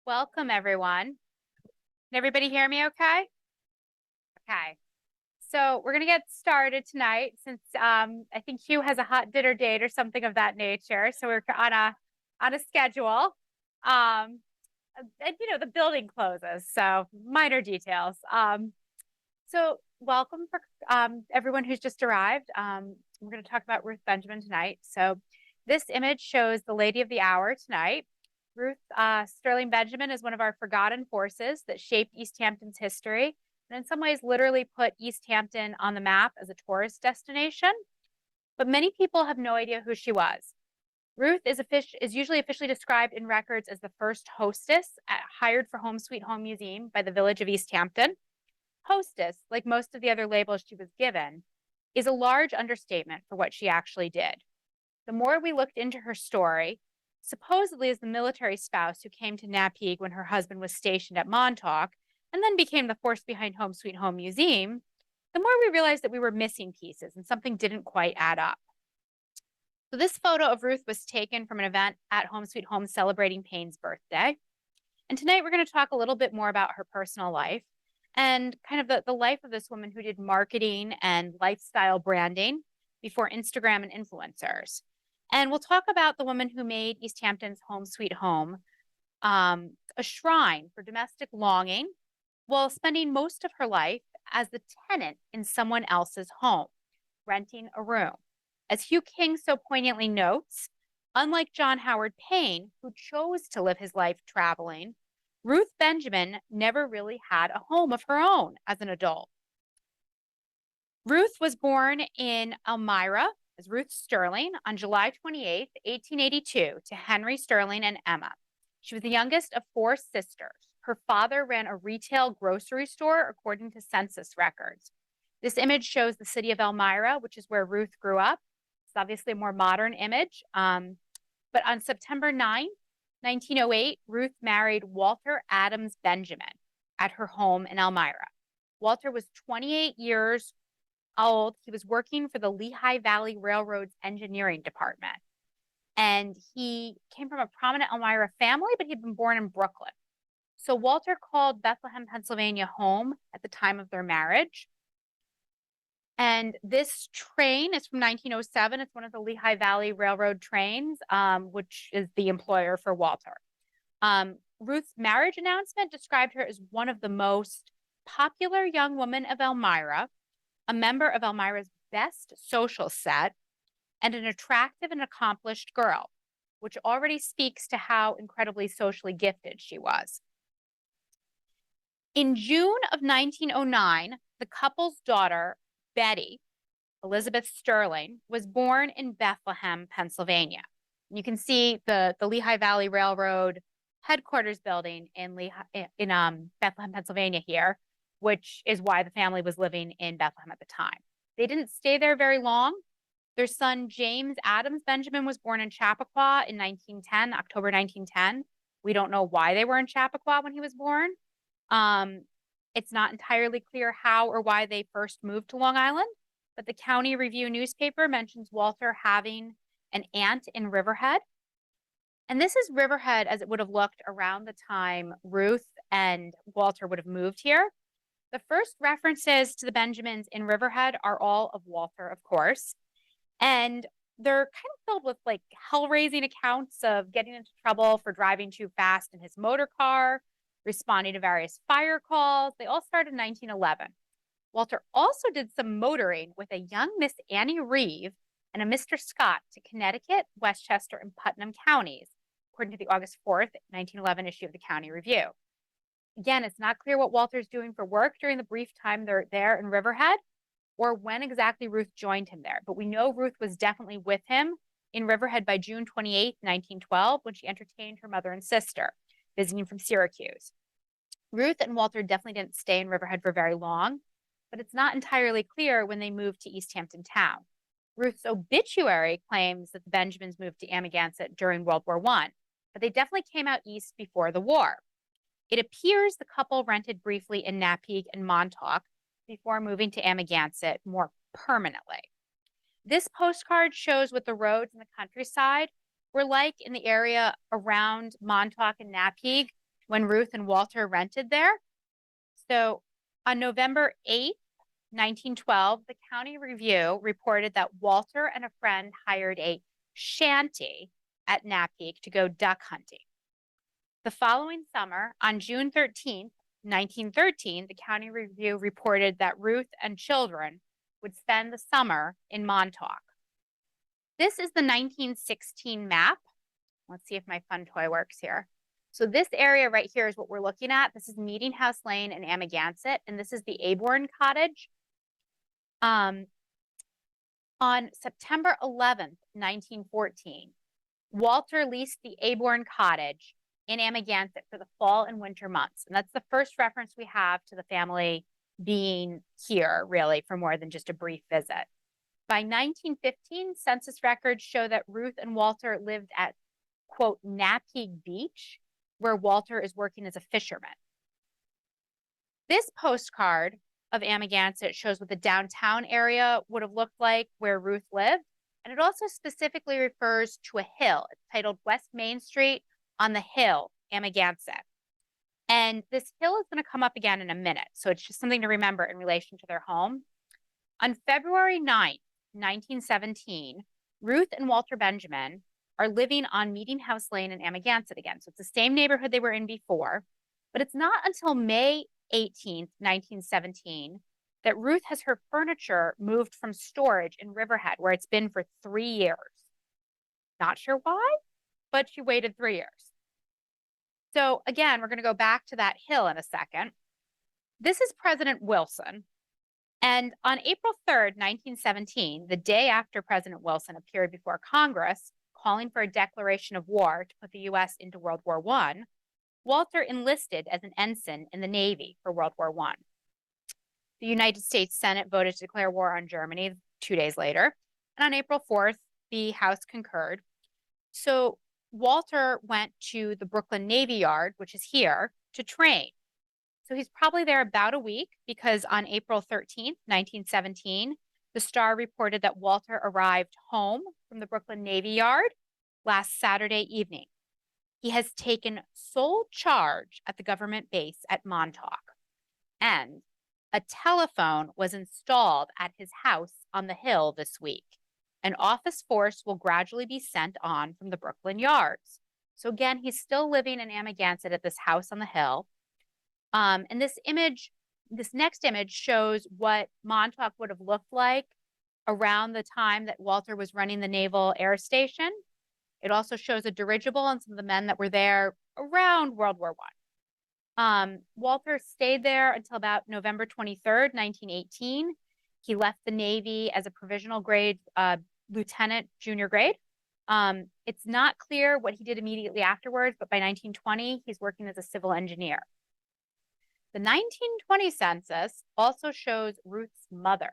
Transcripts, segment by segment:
Welcome, everyone. Can everybody hear me okay? Okay. So we're going to get started tonight since I think Hugh has a hot dinner date or something of that nature. So we're on a schedule. And the building closes, so minor details. So welcome for everyone who's just arrived. We're going to talk about Ruth Benjamin tonight. So this image shows the lady of the hour tonight. Ruth Sterling Benjamin is one of our forgotten forces that shaped East Hampton's history, and in some ways literally put East Hampton on the map as a tourist destination. But many people have no idea who she was. Ruth is usually officially described in records as the first hostess hired for Home Sweet Home Museum by the village of East Hampton. Hostess, like most of the other labels she was given, is a large understatement for what she actually did. The more we looked into her story, supposedly as the military spouse who came to Napeague when her husband was stationed at Montauk and then became the force behind Home Sweet Home Museum, the more we realized that we were missing pieces and something didn't quite add up. So this photo of Ruth was taken from an event at Home Sweet Home celebrating Payne's birthday. And tonight we're going to talk a little bit more about her personal life and kind of the life of this woman who did marketing and lifestyle branding before Instagram and influencers. And we'll talk about the woman who made East Hampton's Home Sweet Home a shrine for domestic longing while spending most of her life as the tenant in someone else's home, renting a room. As Hugh King so poignantly notes, unlike John Howard Payne, who chose to live his life traveling, Ruth Benjamin never really had a home of her own as an adult. Ruth was born in Elmira as Ruth Sterling on July 28, 1882, to Henry Sterling and Emma. She was the youngest of four sisters. Her father ran a retail grocery store according to census records. This image shows the city of Elmira, which is where Ruth grew up. It's obviously a more modern image. But on September 9, 1908, Ruth married Walter Adams Benjamin at her home in Elmira. Walter was 28 years old. He was working for the Lehigh Valley Railroad's engineering department. And he came from a prominent Elmira family, but he'd been born in Brooklyn. So Walter called Bethlehem, Pennsylvania home at the time of their marriage. And this train is from 1907. It's one of the Lehigh Valley Railroad trains, which is the employer for Walter. Ruth's marriage announcement described her as one of the most popular young women of Elmira, a member of Elmira's best social set, and an attractive and accomplished girl, which already speaks to how incredibly socially gifted she was. In June of 1909, the couple's daughter, Betty Elizabeth Sterling, was born in Bethlehem, Pennsylvania. You can see the Lehigh Valley Railroad headquarters building in Bethlehem, Pennsylvania here, which is why the family was living in Bethlehem at the time. They didn't stay there very long. Their son, James Adams Benjamin, was born in Chappaqua in 1910, October 1910. We don't know why they were in Chappaqua when he was born. It's not entirely clear how or why they first moved to Long Island, but the County Review newspaper mentions Walter having an aunt in Riverhead. And this is Riverhead as it would have looked around the time Ruth and Walter would have moved here. The first references to the Benjamins in Riverhead are all of Walter, of course. And they're kind of filled with like hell-raising accounts of getting into trouble for driving too fast in his motor car, responding to various fire calls. They all started in 1911. Walter also did some motoring with a young Miss Annie Reeve and a Mr. Scott to Connecticut, Westchester, and Putnam counties, according to the August 4th, 1911 issue of the County Review. Again, it's not clear what Walter's doing for work during the brief time they're there in Riverhead or when exactly Ruth joined him there. But we know Ruth was definitely with him in Riverhead by June 28, 1912, when she entertained her mother and sister, visiting from Syracuse. Ruth and Walter definitely didn't stay in Riverhead for very long, but it's not entirely clear when they moved to East Hampton town. Ruth's obituary claims that the Benjamins moved to Amagansett during World War I, but they definitely came out east before the war. It appears the couple rented briefly in Napeague and Montauk before moving to Amagansett more permanently. This postcard shows what the roads in the countryside were like in the area around Montauk and Napeague when Ruth and Walter rented there. So on November 8th, 1912, the County Review reported that Walter and a friend hired a shanty at Napeek to go duck hunting. The following summer, on June 13th, 1913, the County Review reported that Ruth and children would spend the summer in Montauk. This is the 1916 map. Let's see if my fun toy works here. So this area right here is what we're looking at. This is Meeting House Lane in Amagansett, and this is the Aborn Cottage. On September 11th, 1914, Walter leased the Aborn Cottage in Amagansett for the fall and winter months. And that's the first reference we have to the family being here, really, for more than just a brief visit. By 1915, census records show that Ruth and Walter lived at, quote, Napeek Beach, where Walter is working as a fisherman. This postcard of Amagansett shows what the downtown area would have looked like where Ruth lived. And it also specifically refers to a hill. It's titled West Main Street on the Hill, Amagansett. And this hill is going to come up again in a minute. So it's just something to remember in relation to their home. On February 9th, 1917, Ruth and Walter Benjamin are living on Meeting House Lane in Amagansett again. So it's the same neighborhood they were in before. But it's not until May 18th, 1917, that Ruth has her furniture moved from storage in Riverhead, where it's been for 3 years. Not sure why, but she waited 3 years. So again, we're going to go back to that hill in a second. This is President Wilson. And on April 3rd, 1917, the day after President Wilson appeared before Congress, calling for a declaration of war to put the U.S. into World War I, Walter enlisted as an ensign in the Navy for World War I. The United States Senate voted to declare war on Germany 2 days later. And on April 4th, the House concurred. So Walter went to the Brooklyn Navy Yard, which is here, to train. So he's probably there about a week because on April 13th, 1917, the Star reported that Walter arrived home from the Brooklyn Navy Yard last Saturday evening. He has taken sole charge at the government base at Montauk, and a telephone was installed at his house on the hill this week. An office force will gradually be sent on from the Brooklyn yards. So again, he's still living in Amagansett at this house on the hill. And this next image shows what Montauk would have looked like around the time that Walter was running the Naval Air Station. It also shows a dirigible and some of the men that were there around World War I. Walter stayed there until about November 23rd, 1918. He left the Navy as a provisional grade lieutenant, junior grade. It's not clear what he did immediately afterwards, but by 1920, he's working as a civil engineer. The 1920 census also shows Ruth's mother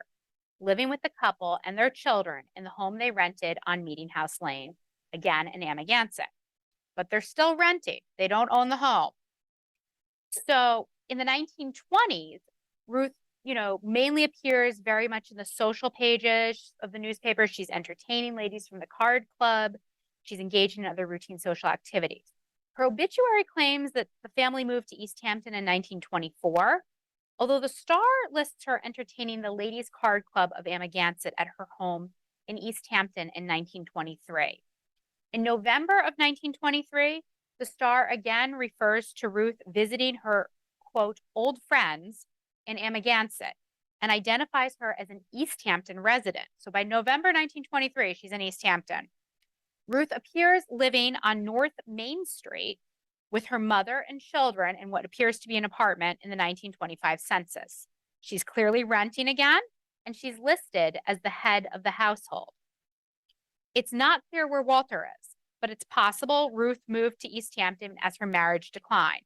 living with the couple and their children in the home they rented on Meeting House Lane, again in Amagansett. But they're still renting. They don't own the home. So in the 1920s, Ruth, mainly appears very much in the social pages of the newspapers. She's entertaining ladies from the card club. She's engaged in other routine social activities. Her obituary claims that the family moved to East Hampton in 1924, although the Star lists her entertaining the Ladies' Card Club of Amagansett at her home in East Hampton in 1923. In November of 1923, the Star again refers to Ruth visiting her, quote, old friends in Amagansett and identifies her as an East Hampton resident. So by November 1923, she's in East Hampton. Ruth appears living on North Main Street with her mother and children in what appears to be an apartment in the 1925 census. She's clearly renting again, and she's listed as the head of the household. It's not clear where Walter is, but it's possible Ruth moved to East Hampton as her marriage declined.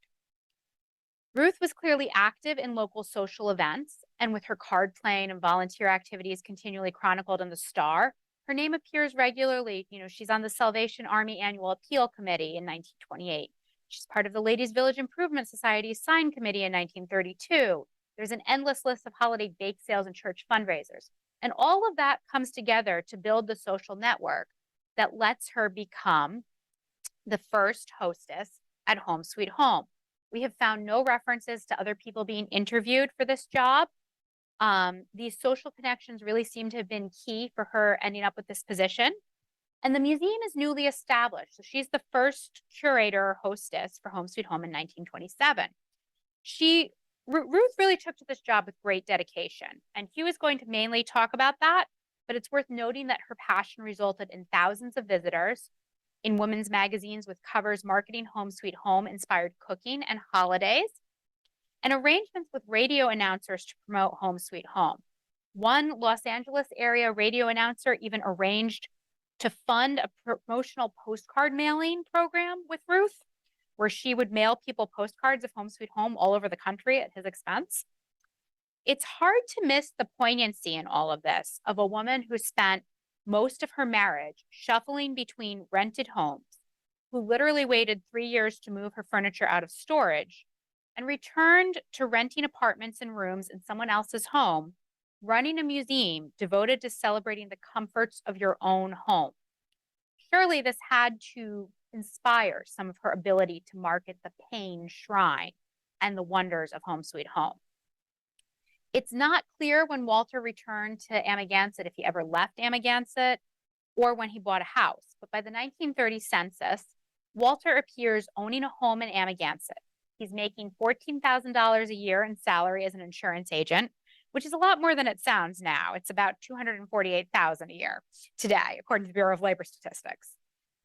Ruth was clearly active in local social events, and with her card playing and volunteer activities continually chronicled in the Star, her name appears regularly. She's on the Salvation Army Annual Appeal Committee in 1928. She's part of the Ladies Village Improvement Society's Sign Committee in 1932. There's an endless list of holiday bake sales and church fundraisers. And all of that comes together to build the social network that lets her become the first hostess at Home Sweet Home. We have found no references to other people being interviewed for this job. These social connections really seem to have been key for her ending up with this position. And the museum is newly established. So she's the first curator or hostess for Home Sweet Home in 1927. Ruth really took to this job with great dedication. And Hugh is going to mainly talk about that, but it's worth noting that her passion resulted in thousands of visitors in women's magazines with covers marketing Home Sweet Home inspired cooking and holidays, and arrangements with radio announcers to promote Home Sweet Home. One Los Angeles area radio announcer even arranged to fund a promotional postcard mailing program with Ruth, where she would mail people postcards of Home Sweet Home all over the country at his expense. It's hard to miss the poignancy in all of this of a woman who spent most of her marriage shuffling between rented homes, who literally waited 3 years to move her furniture out of storage, and returned to renting apartments and rooms in someone else's home, running a museum devoted to celebrating the comforts of your own home. Surely this had to inspire some of her ability to market the Payne Shrine and the wonders of Home Sweet Home. It's not clear when Walter returned to Amagansett, if he ever left Amagansett, or when he bought a house. But by the 1930 census, Walter appears owning a home in Amagansett. He's making $14,000 a year in salary as an insurance agent, which is a lot more than it sounds now. It's about $248,000 a year today, according to the Bureau of Labor Statistics.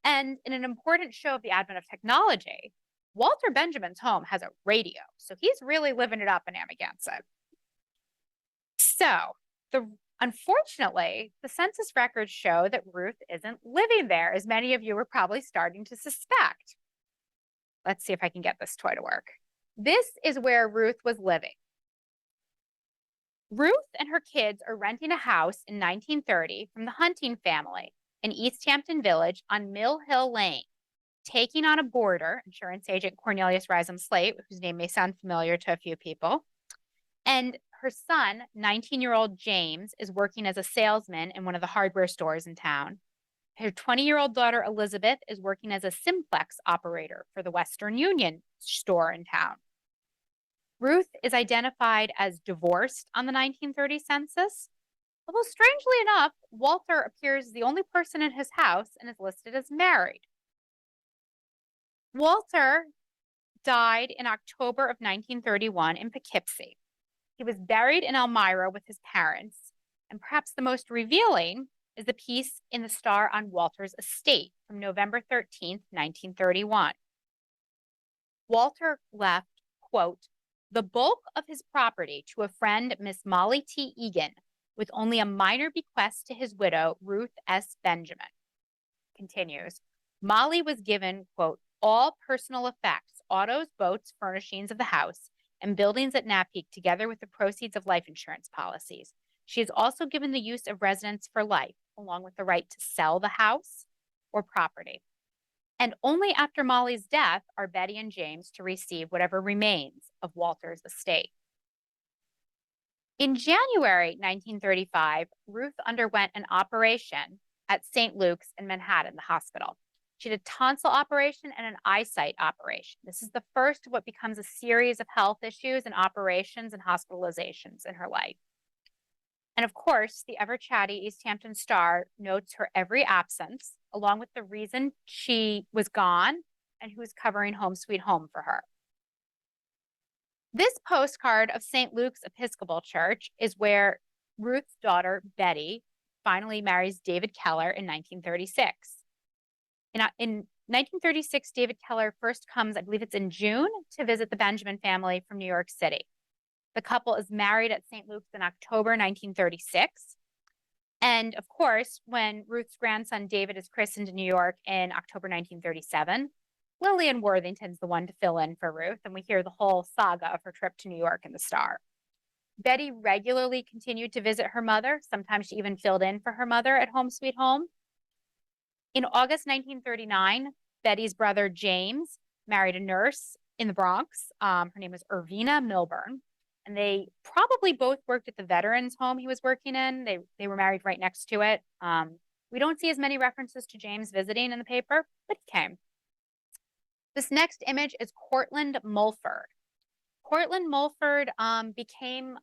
And in an important show of the advent of technology, Walter Benjamin's home has a radio, so he's really living it up in Amagansett. So, unfortunately, the census records show that Ruth isn't living there, as many of you are probably starting to suspect. Let's see if I can get this toy to work. This is where Ruth was living. Ruth and her kids are renting a house in 1930 from the Hunting family in East Hampton Village on Mill Hill Lane, taking on a boarder, insurance agent Cornelius Rhizome Slate, whose name may sound familiar to a few people. And her son, 19-year-old James, is working as a salesman in one of the hardware stores in town. Her 20-year-old daughter, Elizabeth, is working as a simplex operator for the Western Union store in town. Ruth is identified as divorced on the 1930 census, although strangely enough, Walter appears the only person in his house and is listed as married. Walter died in October of 1931 in Poughkeepsie. He was buried in Elmira with his parents, and perhaps the most revealing is the piece in the Star on Walter's estate from November 13th, 1931. Walter left, quote, the bulk of his property to a friend, Miss Molly T. Egan, with only a minor bequest to his widow, Ruth S. Benjamin. Continues, Molly was given, quote, all personal effects, autos, boats, furnishings of the house, and buildings at Napeek, together with the proceeds of life insurance policies. She is also given the use of residence for life, along with the right to sell the house or property. And only after Molly's death are Betty and James to receive whatever remains of Walter's estate. In January 1935, Ruth underwent an operation at St. Luke's in Manhattan, the hospital. She had a tonsil operation and an eyesight operation. This is the first of what becomes a series of health issues and operations and hospitalizations in her life. And of course, the ever-chatty East Hampton Star notes her every absence, along with the reason she was gone and who's covering Home Sweet Home for her. This postcard of St. Luke's Episcopal Church is where Ruth's daughter, Betty, finally marries David Keller in 1936. In 1936, David Keller first comes, I believe it's in June, to visit the Benjamin family from New York City. The couple is married at St. Luke's in October 1936. And of course, when Ruth's grandson David is christened in New York in October 1937, Lillian Worthington's the one to fill in for Ruth, and we hear the whole saga of her trip to New York in the Star. Betty regularly continued to visit her mother. Sometimes she even filled in for her mother at Home Sweet Home. In August 1939, Betty's brother James married a nurse in the Bronx. Her name was Irvina Milburn. And they probably both worked at the veterans home he was working in. They were married right next to it. We don't see as many references to James visiting in the paper, but he came. This next image is Cortland Mulford. Cortland Mulford became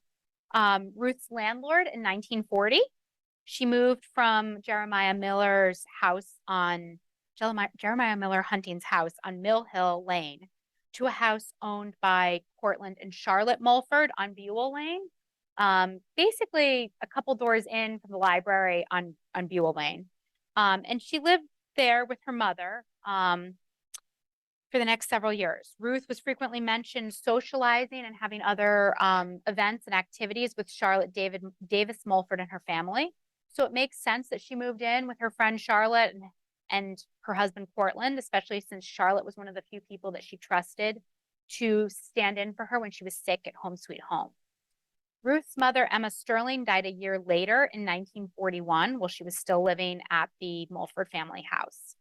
Ruth's landlord in 1940. She moved from Jeremiah Miller Hunting's house on Mill Hill Lane to a house owned by Cortland and Charlotte Mulford on Buell Lane. Basically a couple doors in from the library on Buell Lane. And she lived there with her mother for the next several years. Ruth was frequently mentioned socializing and having other events and activities with Charlotte Davis Mulford and her family. So it makes sense that she moved in with her friend Charlotte and her husband Cortland, especially since Charlotte was one of the few people that she trusted to stand in for her when she was sick at Home Sweet Home. Ruth's mother, Emma Sterling, died a year later in 1941 while she was still living at the Mulford family house.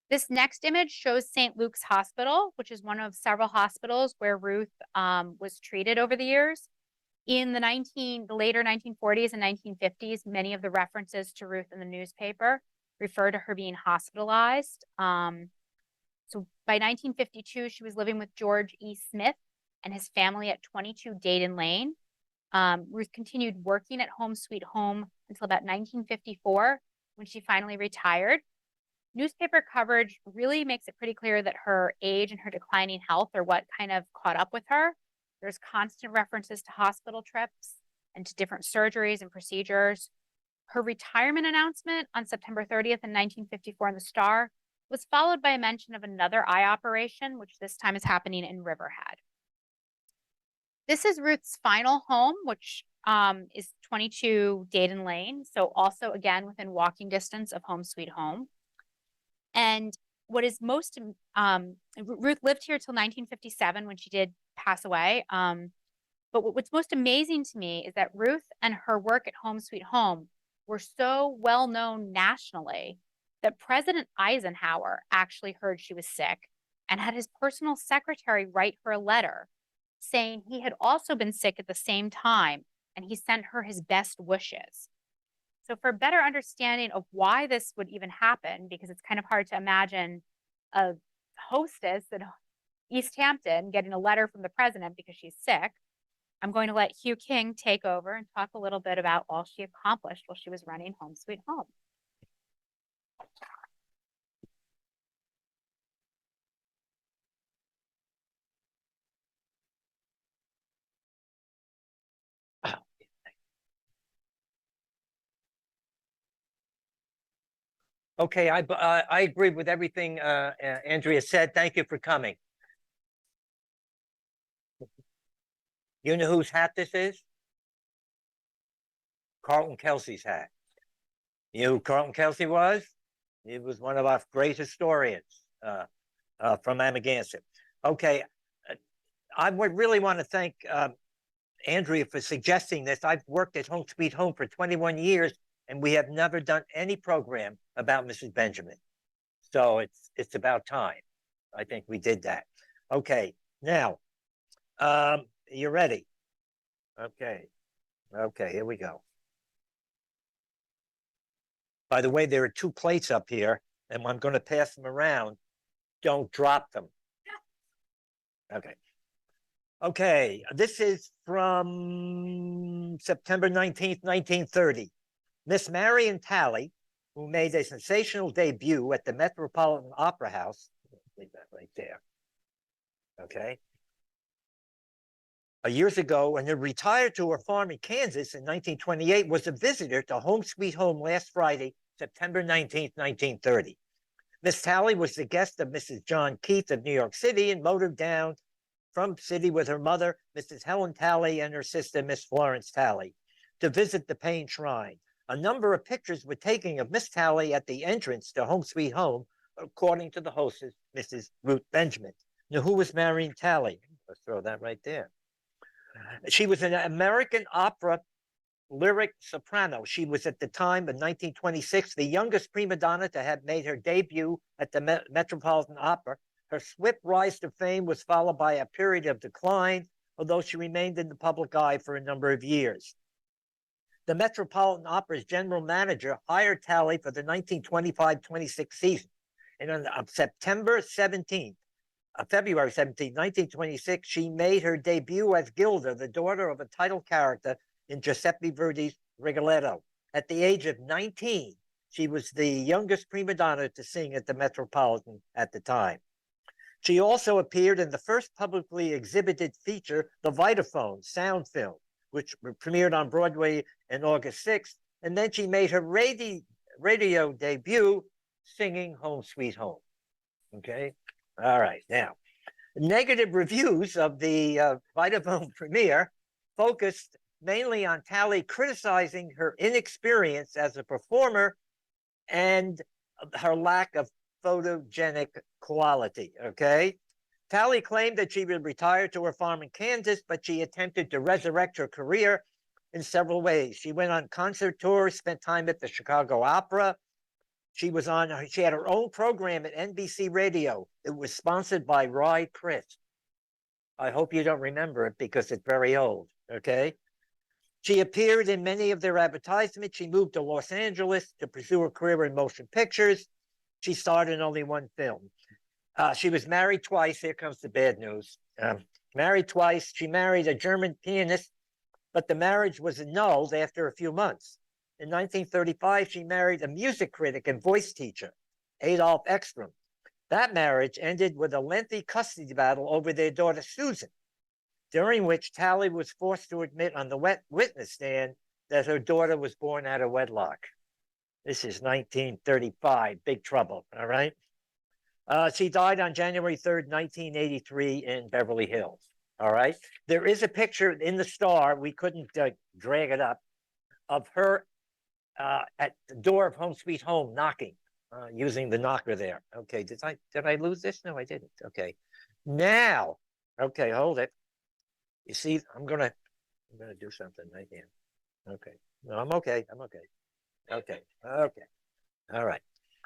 This next image shows St. Luke's Hospital, which is one of several hospitals where Ruth was treated over the years. In the later 1940s and 1950s, many of the references to Ruth in the newspaper refer to her being hospitalized. So by 1952, she was living with George E. Smith and his family at 22 Dayton Lane. Ruth continued working at Home Sweet Home until about 1954 when she finally retired. Newspaper coverage really makes it pretty clear that her age and her declining health are what kind of caught up with her. There's constant references to hospital trips and to different surgeries and procedures. Her retirement announcement on September 30th in 1954 in the Star was followed by a mention of another eye operation, which this time is happening in Riverhead. This is Ruth's final home, which is 22 Dayton Lane. So also, again, within walking distance of Home Sweet Home. And what is Ruth lived here till 1957 when she did pass away. But what's most amazing to me is that Ruth and her work at Home Sweet Home were so well known nationally that President Eisenhower actually heard she was sick and had his personal secretary write her a letter saying he had also been sick at the same time and he sent her his best wishes. So for a better understanding of why this would even happen, because it's kind of hard to imagine a hostess at East Hampton getting a letter from the president because she's sick, I'm going to let Hugh King take over and talk a little bit about all she accomplished while she was running Home Sweet Home. Okay, I agree with everything Andrea said. Thank you for coming. You know whose hat this is? Carlton Kelsey's hat. You know who Carlton Kelsey was? He was one of our great historians from Amagansett. Okay, I would really want to thank Andrea for suggesting this. I've worked at Home Sweet Home for 21 years, and we have never done any program about Mrs. Benjamin. So it's about time. I think we did that. Okay, now, you ready? Okay, here we go. By the way, there are two plates up here, and I'm going to pass them around. Don't drop them. Okay, this is from September 19th, 1930. Miss Marion Talley, who made a sensational debut at the Metropolitan Opera House, leave that right there, okay, years ago, and then retired to her farm in Kansas in 1928, was a visitor to Home Sweet Home last Friday, September 19th, 1930. Miss Talley was the guest of Mrs. John Keith of New York City and motored down from city with her mother, Mrs. Helen Talley, and her sister, Miss Florence Talley, to visit the Payne Shrine. A number of pictures were taken of Miss Talley at the entrance to Home Sweet Home, according to the hostess, Mrs. Ruth Benjamin. Now, who was Marion Talley? Let's throw that right there. She was an American opera lyric soprano. She was at the time in 1926 the youngest prima donna to have made her debut at the Metropolitan Opera. Her swift rise to fame was followed by a period of decline, although she remained in the public eye for a number of years. The Metropolitan Opera's general manager hired Talley for the 1925-26 season. And on September 17th, February 17, 1926, she made her debut as Gilda, the daughter of a title character in Giuseppe Verdi's Rigoletto. At the age of 19, she was the youngest prima donna to sing at the Metropolitan at the time. She also appeared in the first publicly exhibited feature, The Vitaphone sound film, which premiered on Broadway on August 6th. And then she made her radio debut singing Home Sweet Home. Okay. All right. Now, negative reviews of the Vitaphone premiere focused mainly on Talley criticizing her inexperience as a performer and her lack of photogenic quality. Okay. Talley claimed that she would retire to her farm in Kansas, but she attempted to resurrect her career in several ways. She went on concert tours, spent time at the Chicago Opera. She had her own program at NBC Radio. It was sponsored by Rye Chris. I hope you don't remember it because it's very old, okay? She appeared in many of their advertisements. She moved to Los Angeles to pursue her career in motion pictures. She starred in only one film. She was married twice. Here comes the bad news. Married twice. She married a German pianist, but the marriage was annulled after a few months. In 1935, she married a music critic and voice teacher, Adolf Ekstrom. That marriage ended with a lengthy custody battle over their daughter, Susan, during which Talley was forced to admit on the witness stand that her daughter was born out of wedlock. This is 1935, big trouble, all right? She died on January 3rd, 1983 in Beverly Hills, all right? There is a picture in the Star, we couldn't drag it up, of her at the door of Home Sweet Home knocking, using the knocker there. Okay, did I lose this? No, I didn't. Okay. Now, okay, hold it. You see, I'm gonna do something right here. Okay. No, I'm okay. Okay. All right.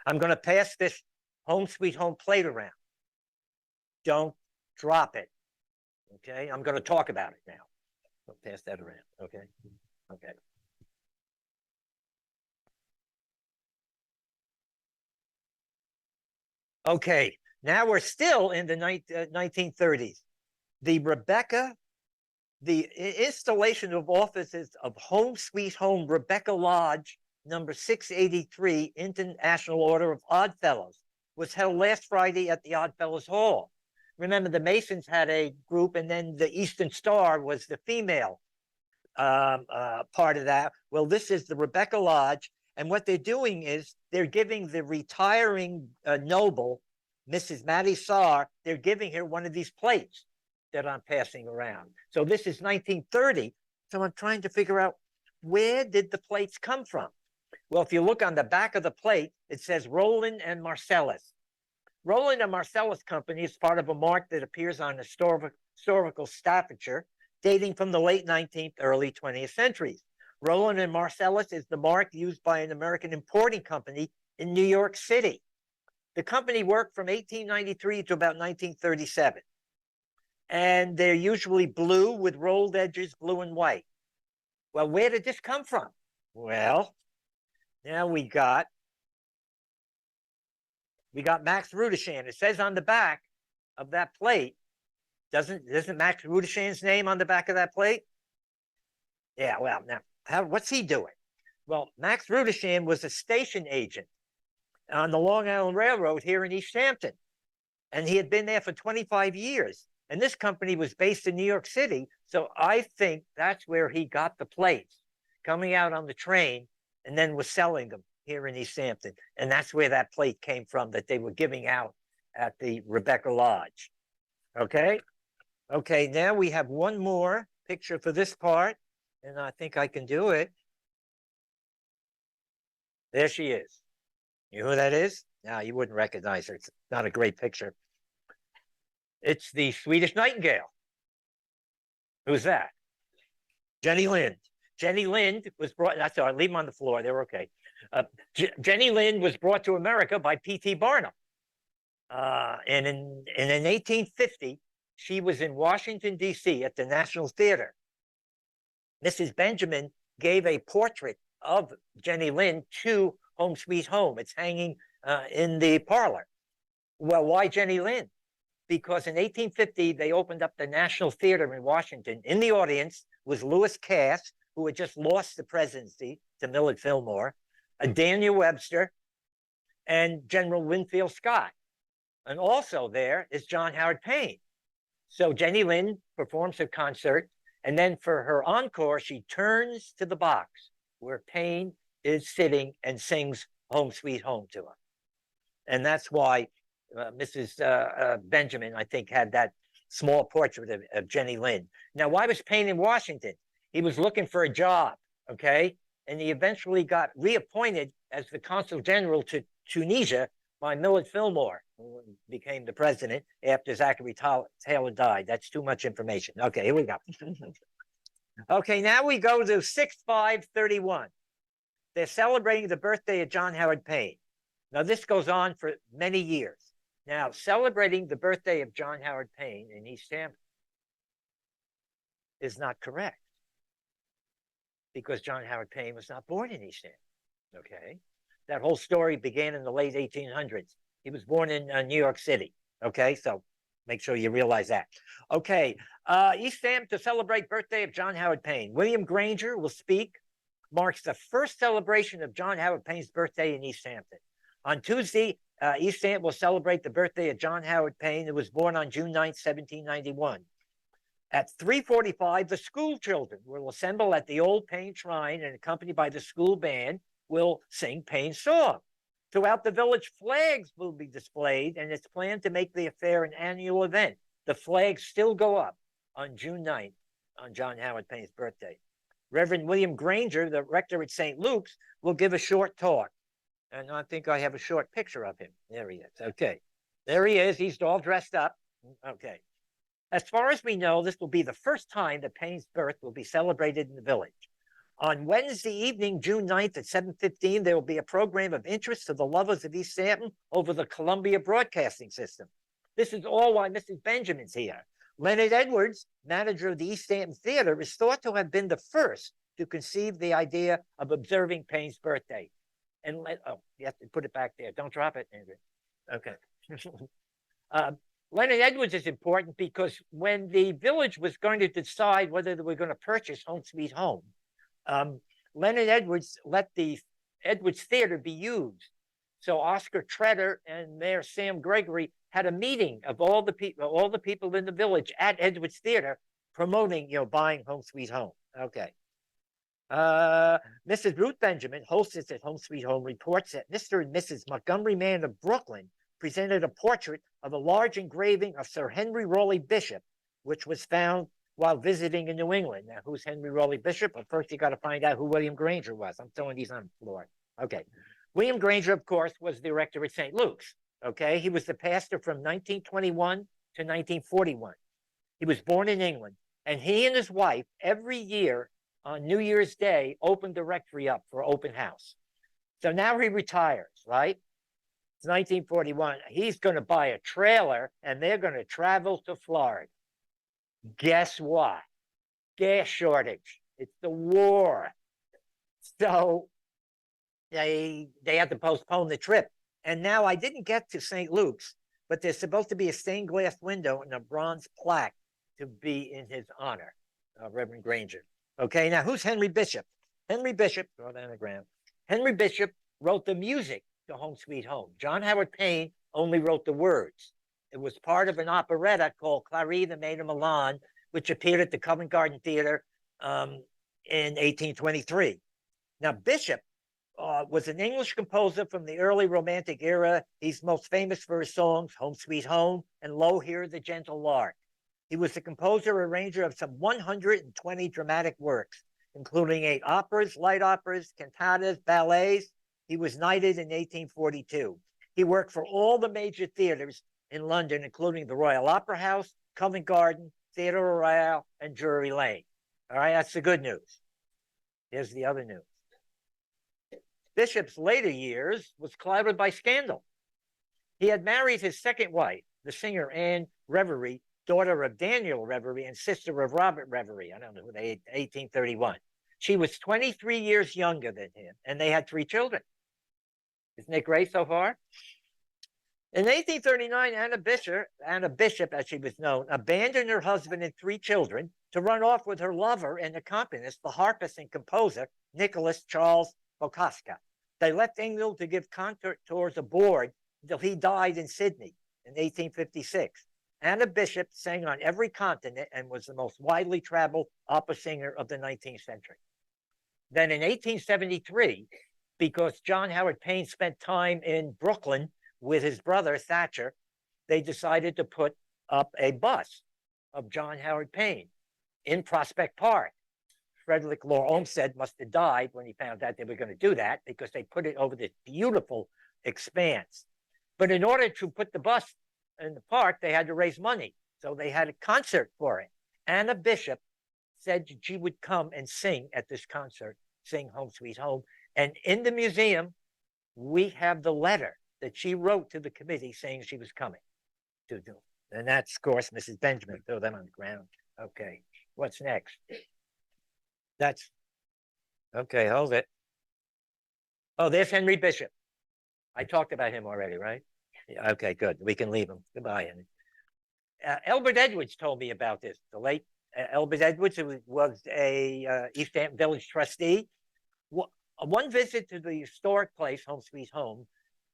I'm gonna pass this Home Sweet Home plate around. Don't drop it. Okay. I'm gonna talk about it now. I'll pass that around. Okay. Okay. Okay, now we're still in the 1930s. The installation of offices of Home Sweet Home Rebecca Lodge, number 683, International Order of Oddfellows, was held last Friday at the Oddfellows Hall. Remember, the Masons had a group, and then the Eastern Star was the female part of that. Well, this is the Rebecca Lodge. And what they're doing is they're giving the retiring noble, Mrs. Mattie Sarr, they're giving her one of these plates that I'm passing around. So this is 1930. So I'm trying to figure out, where did the plates come from? Well, if you look on the back of the plate, it says Roland and Marcellus. Roland and Marcellus Company is part of a mark that appears on historical Staffordshire, dating from the late 19th, early 20th centuries. Roland and Marcellus is the mark used by an American importing company in New York City. The company worked from 1893 to about 1937. And they're usually blue with rolled edges, blue and white. Well, where did this come from? Well, now we got Max Rudishan. It says on the back of that plate, doesn't Max Rudishan's name on the back of that plate? Yeah, well, now, what's he doing? Well, Max Rudishan was a station agent on the Long Island Railroad here in East Hampton. And he had been there for 25 years. And this company was based in New York City. So I think that's where he got the plates, coming out on the train, and then was selling them here in East Hampton. And that's where that plate came from that they were giving out at the Rebecca Lodge. Okay? Okay, now we have one more picture for this part. And I think I can do it. There she is. You know who that is? No, you wouldn't recognize her. It's not a great picture. It's the Swedish Nightingale. Who's that? Jenny Lind. Jenny Lind was brought, that's all right, leave them on the floor, they're okay. Jenny Lind was brought to America by P.T. Barnum. And in 1850, she was in Washington, D.C. at the National Theater. Mrs. Benjamin gave a portrait of Jenny Lind to Home Sweet Home. It's hanging in the parlor. Well, why Jenny Lind? because in 1850, they opened up the National Theater in Washington. In the audience was Lewis Cass, who had just lost the presidency to Millard Fillmore, Daniel Webster, and General Winfield Scott. And also there is John Howard Payne. So Jenny Lind performs her concert, and then for her encore, she turns to the box where Payne is sitting and sings Home Sweet Home to her. And that's why Mrs. Benjamin, I think, had that small portrait of Jenny Lind. Now, why was Payne in Washington? He was looking for a job, okay? And he eventually got reappointed as the consul general to Tunisia by Millard Fillmore, who became the president after Zachary Taylor died. That's too much information. Okay, here we go. Okay, now we go to 6/5/31. They're celebrating the birthday of John Howard Payne. Now, this goes on for many years. Now, celebrating the birthday of John Howard Payne in East Hampton is not correct, because John Howard Payne was not born in East Hampton, okay? That whole story began in the late 1800s. He was born in New York City, okay? So make sure you realize that. Okay, East Hampton to celebrate birthday of John Howard Payne. William Granger will speak, marks the first celebration of John Howard Payne's birthday in East Hampton. On Tuesday, East Hampton will celebrate the birthday of John Howard Payne, who was born on June 9, 1791. At 3:45, the school children will assemble at the old Payne Shrine, and accompanied by the school band, will sing Payne's song. Throughout the village, flags will be displayed, and it's planned to make the affair an annual event. The flags still go up on June 9th, on John Howard Payne's birthday. Reverend William Granger, the rector at St. Luke's, will give a short talk. And I think I have a short picture of him. There he is. Okay. There he is. He's all dressed up. Okay. As far as we know, this will be the first time that Payne's birth will be celebrated in the village. On Wednesday evening, June 9th at 7:15, there will be a program of interest to the lovers of East Hampton over the Columbia Broadcasting System. This is all why Mrs. Benjamin's here. Leonard Edwards, manager of the East Hampton Theater, is thought to have been the first to conceive the idea of observing Payne's birthday. And you have to put it back there. Don't drop it, Andrew. Okay. Leonard Edwards is important because when the village was going to decide whether they were going to purchase Home Sweet Home, Leonard Edwards let the Edwards Theater be used. So Oscar Treader and Mayor Sam Gregory had a meeting of all the people in the village at Edwards Theater promoting, buying Home Sweet Home. Okay. Mrs. Ruth Benjamin, hostess at Home Sweet Home, reports that Mr. and Mrs. Montgomery Mann of Brooklyn presented a portrait of a large engraving of Sir Henry Raleigh Bishop, which was found while visiting in New England. Now, who's Henry Raleigh Bishop? But first, you got to find out who William Granger was. I'm throwing these on the floor. Okay. William Granger, of course, was the rector at St. Luke's. Okay. He was the pastor from 1921 to 1941. He was born in England, and he and his wife every year on New Year's Day opened the rectory up for open house. So now he retires, right? It's 1941. He's going to buy a trailer, and they're going to travel to Florida. Guess what? Gas shortage. It's the war. So they had to postpone the trip. And now I didn't get to St. Luke's, but there's supposed to be a stained glass window and a bronze plaque to be in his honor, Reverend Granger. Okay, now who's Henry Bishop? Henry Bishop, throw that on the ground. Henry Bishop wrote the music to Home Sweet Home. John Howard Payne only wrote the words. It was part of an operetta called Clary, the Maid of Milan, which appeared at the Covent Garden Theater in 1823. Now, Bishop was an English composer from the early Romantic era. He's most famous for his songs, Home Sweet Home and Lo, Hear the Gentle Lark. He was the composer, arranger of some 120 dramatic works, including 8 operas, light operas, cantatas, ballets. He was knighted in 1842. He worked for all the major theaters in London, including the Royal Opera House, Covent Garden, Theatre Royal, and Drury Lane. All right, that's the good news. Here's the other news. Bishop's later years was clouded by scandal. He had married his second wife, the singer Anne Reverie, daughter of Daniel Reverie and sister of Robert Reverie. I don't know who they 1831. She was 23 years younger than him, and they had 3 children. Isn't it great so far? In 1839, Anna Bishop, as she was known, abandoned her husband and 3 children to run off with her lover and accompanist, the harpist and composer, Nicholas Charles Bokaska. They left England to give concert tours abroad until he died in Sydney in 1856. Anna Bishop sang on every continent and was the most widely traveled opera singer of the 19th century. Then in 1873, because John Howard Payne spent time in Brooklyn with his brother Thatcher, they decided to put up a bust of John Howard Payne in Prospect Park. Frederick Law Olmsted must have died when he found out they were going to do that, because they put it over this beautiful expanse. But in order to put the bust in the park, they had to raise money. So they had a concert for it. Anna Bishop said she would come and sing at this concert, sing Home Sweet Home. And in the museum, we have the letter that she wrote to the committee saying she was coming to do. And that's, of course, Mrs. Benjamin. Throw them on the ground. Okay, what's next? That's, okay, hold it. Oh, there's Henry Bishop. I talked about him already, right? Yeah, okay, good. We can leave him. Goodbye, Henry. Elbert Edwards told me about this. The late Elbert Edwards, who was a East Hampton Village trustee. One visit to the historic place, Home Sweet Home,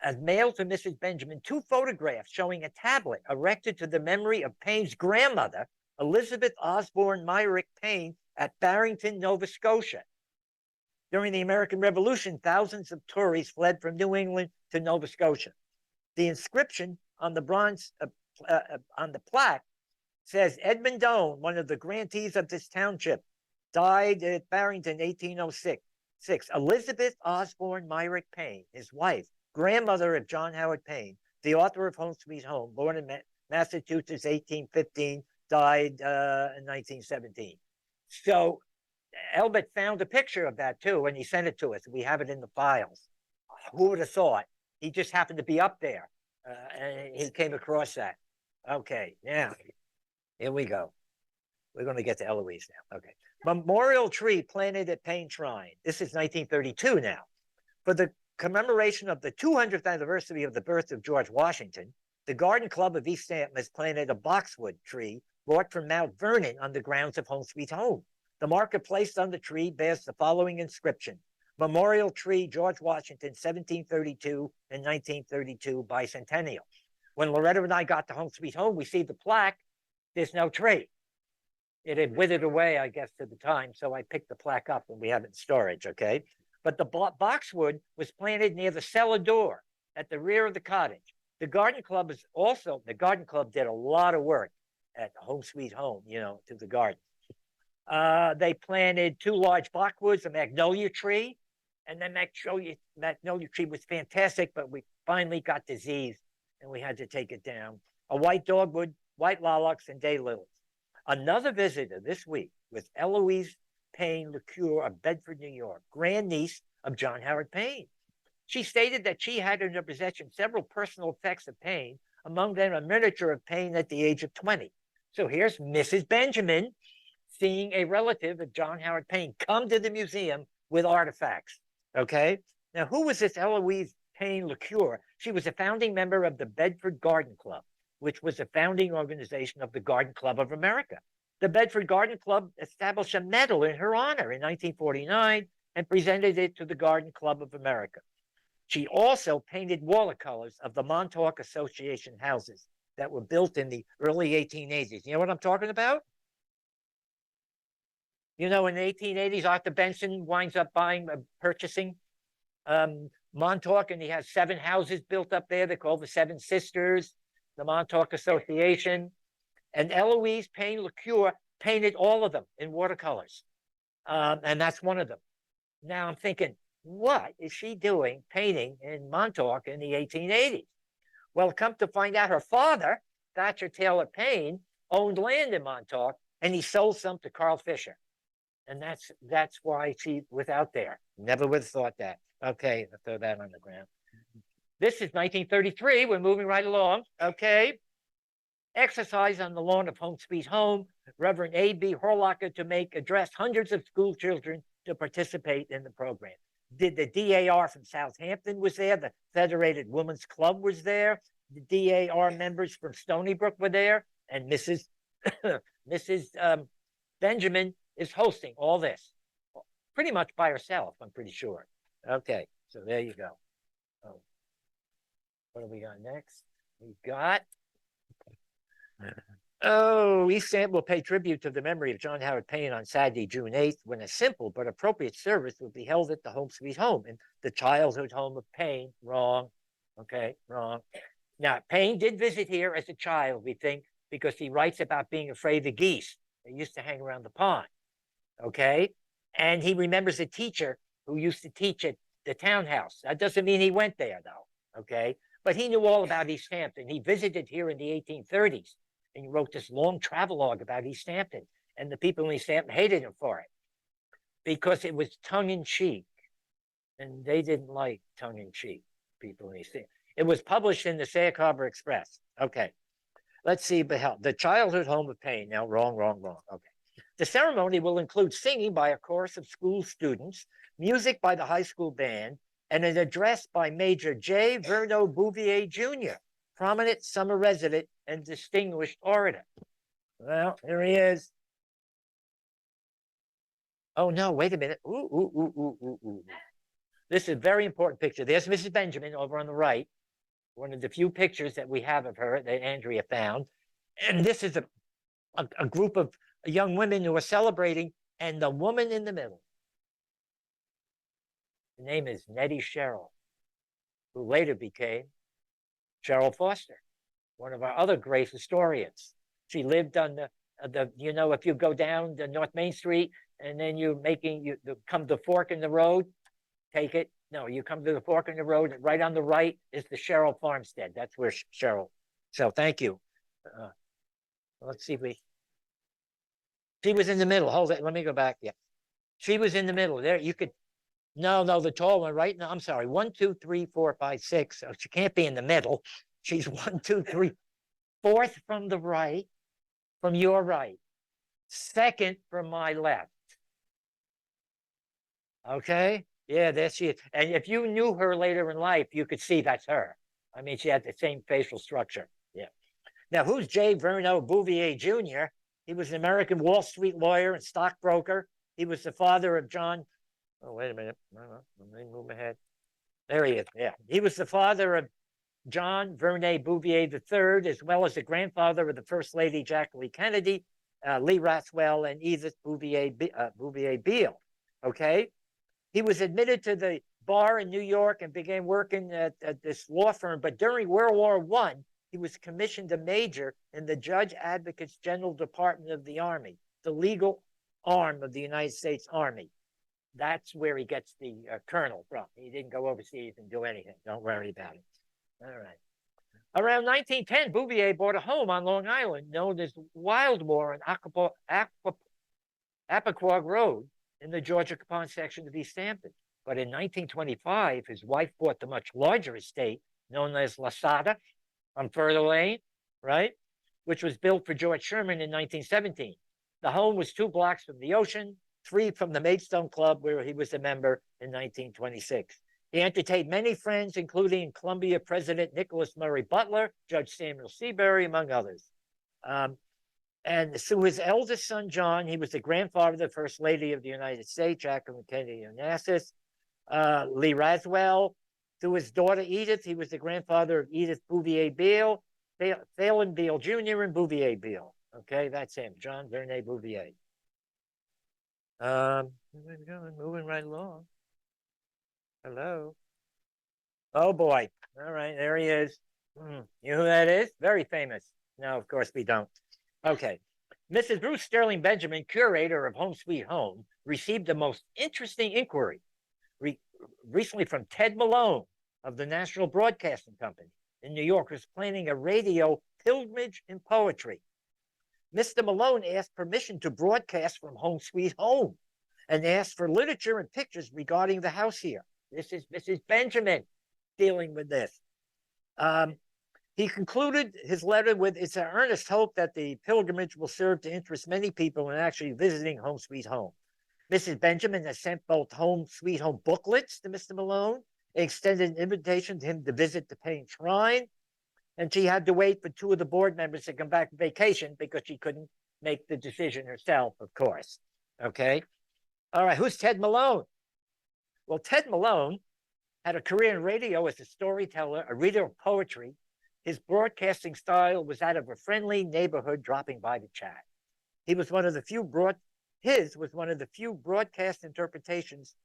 as mailed to Mrs. Benjamin 2 photographs showing a tablet erected to the memory of Payne's grandmother, Elizabeth Osborne Myrick Payne, at Barrington, Nova Scotia. During the American Revolution, thousands of Tories fled from New England to Nova Scotia. The inscription on the bronze on the plaque says Edmund Doane, one of the grantees of this township, died at Barrington 1806. Elizabeth Osborne Myrick Payne, his wife, grandmother of John Howard Payne, the author of Home Sweet Home, born in Massachusetts 1815, died in 1917. So Elbert found a picture of that too, and he sent it to us. We have it in the files. Who would have thought? He just happened to be up there, and he came across that. Okay, now, here we go. We're going to get to Eloise now. Okay. Memorial tree planted at Payne Shrine. This is 1932 now. For the commemoration of the 200th anniversary of the birth of George Washington, the Garden Club of East Hampton has planted a boxwood tree brought from Mount Vernon on the grounds of Home Sweet Home. The marker placed on the tree bears the following inscription: Memorial Tree, George Washington, 1732 and 1932 bicentennial. When Loretta and I got to Home Sweet Home, we see the plaque. There's no tree. It had withered away, I guess, to the time, so I picked the plaque up and we have it in storage, okay? But the boxwood was planted near the cellar door at the rear of the cottage. The Garden Club did a lot of work at Home Sweet Home, you know, to the garden. They planted 2 large boxwoods, a magnolia tree, and then magnolia tree was fantastic, but we finally got disease and we had to take it down. A white dogwood, white lilacs, and daylilies. Another visitor this week was Eloise Payne LeCure of Bedford, New York, grandniece of John Howard Payne. She stated that she had in her possession several personal effects of Payne, among them a miniature of Payne at the age of 20. So here's Mrs. Benjamin seeing a relative of John Howard Payne come to the museum with artifacts, okay? Now, who was this Eloise Payne LeCure? She was a founding member of the Bedford Garden Club, which was a founding organization of the Garden Club of America. The Bedford Garden Club established a medal in her honor in 1949 and presented it to the Garden Club of America. She also painted watercolors of the Montauk Association houses that were built in the early 1880s. You know what I'm talking about? You know, in the 1880s, Arthur Benson winds up purchasing Montauk, and he has 7 houses built up there. They're called the Seven Sisters, the Montauk Association. And Eloise Payne LeCure painted all of them in watercolors. And that's one of them. Now I'm thinking, what is she doing painting in Montauk in the 1880s? Well, come to find out, her father, Thatcher Taylor Payne, owned land in Montauk, and he sold some to Carl Fisher. And that's why she was out there. Never would have thought that. Okay, I'll throw that on the ground. This is 1933. We're moving right along. Okay. Exercise on the lawn of Home Sweet Home. Reverend A.B. Horlocker to address hundreds of school children to participate in the program. The DAR from Southampton was there. The Federated Women's Club was there. DAR members from Stony Brook were there, and Mrs. Mrs. Benjamin is hosting all this, pretty much by herself, I'm pretty sure. Okay, so there you go. Oh, what do we got next? We got East Hampton will pay tribute to the memory of John Howard Payne on Saturday, June 8th, when a simple but appropriate service will be held at the Home Sweet Home, in the childhood home of Payne. Wrong. Okay, wrong. Now, Payne did visit here as a child, we think, because he writes about being afraid of geese. They used to hang around the pond. Okay. And he remembers a teacher who used to teach at the townhouse. That doesn't mean he went there, though. Okay. But he knew all about East Hampton. He visited here in the 1830s. And he wrote this long travelogue about East Hampton. And the people in East Hampton hated him for it because it was tongue-in-cheek. And they didn't like tongue-in-cheek, people in East Hampton. It was published in the Sag Harbor Express. Okay. Let's see, the childhood home of Payne. Now, wrong. Okay. The ceremony will include singing by a chorus of school students, music by the high school band, and an address by Major J. Verno Bouvier Jr., prominent summer resident and distinguished orator. Well, here he is. Oh, no, wait a minute. Ooh. This is a very important picture. There's Mrs. Benjamin over on the right, one of the few pictures that we have of her that Andrea found. And this is a group of young women who are celebrating, and the woman in the middle, the name is Nettie Sherrill, who later became Cheryl Foster, one of our other great historians. She lived on if you go down to North Main Street and then you come to the fork in the road, take it. No, you come to the fork in the road, right on the right is the Sherrill farmstead. That's where Cheryl. So thank you. Let's see if she was in the middle. Hold it. Let me go back. Yeah. She was in the middle there. You could, no, the tall one, right? No, I'm sorry. 1, 2, 3, 4, 5, 6. Oh, she can't be in the middle. She's 1, 2, 3, fourth from the right, from your right, second from my left. Okay. Yeah, there she is. And if you knew her later in life, you could see that's her. I mean, she had the same facial structure. Yeah. Now, who's J. Verno Bouvier Jr.? He was an American Wall Street lawyer and stockbroker. He was the father of John. Oh, wait a minute. Let me move ahead. There he is. Yeah. He was the father of John Vernet Bouvier III, as well as the grandfather of the First Lady Jacqueline Kennedy, Lee Rathwell, and Edith Bouvier Beale. Okay. He was admitted to the bar in New York and began working at this law firm. But during World War I, he was commissioned a major in the Judge Advocates General Department of the Army, the legal arm of the United States Army. That's where he gets the colonel from. He didn't go overseas and do anything. Don't worry about it. All right. Around 1910, Bouvier bought a home on Long Island known as Wildmoor and Appoquog Road in the Georgia Capon section of East Hampton. But in 1925, his wife bought the much larger estate known as La Sada on Further Lane, right? Which was built for George Sherman in 1917. The home was 2 blocks from the ocean, 3 from the Maidstone Club, where he was a member in 1926. He entertained many friends, including Columbia President Nicholas Murray Butler, Judge Samuel Seabury, among others. And through his eldest son, John, he was the grandfather of the First Lady of the United States, Jacqueline Kennedy Onassis, Lee Rathwell. Through his daughter, Edith, he was the grandfather of Edith Bouvier Beale, Phelan Beale Jr., and Bouvier Beale. Okay, that's him, John Vernet Bouvier. Moving right along. Hello. Oh, boy. All right, there he is. You know who that is? Very famous. No, of course we don't. Okay. Mrs. Ruth Sterling Benjamin, curator of Home Sweet Home, received the most interesting inquiry recently from Ted Malone of the National Broadcasting Company in New York, who's planning a radio pilgrimage in poetry. Mr. Malone asked permission to broadcast from Home Sweet Home and asked for literature and pictures regarding the house here. This is Mrs. Benjamin dealing with this. He concluded his letter with, "It's an earnest hope that the pilgrimage will serve to interest many people in actually visiting Home Sweet Home." Mrs. Benjamin has sent both Home Sweet Home booklets to Mr. Malone, extended an invitation to him to visit the Payne Shrine, And she had to wait for two of the board members to come back from vacation because she couldn't make the decision herself, of course. Okay. All right. Who's Ted Malone? Well, Ted Malone had a career in radio as a storyteller, a reader of poetry. His broadcasting style was that of a friendly neighborhood dropping by to chat. He was one of the few broadcast interpretationists